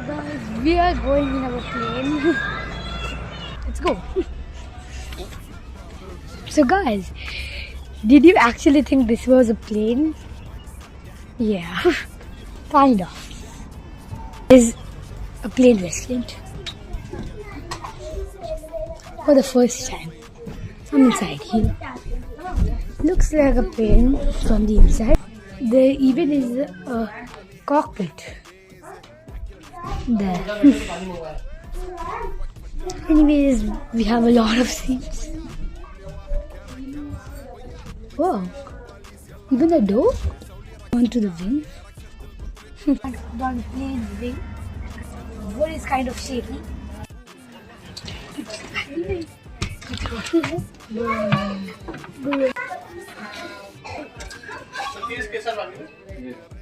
Guys, we are going in our plane. Let's go. So guys, did you actually think this was a plane? Yeah, kind of. Is a plane restaurant for the first time. I'm inside here. Looks like a plane from the inside. There even is a cockpit there. Anyways, we have a lot of seats. Wow, even the door onto the wing. On the plane's wing. What is kind of shaky.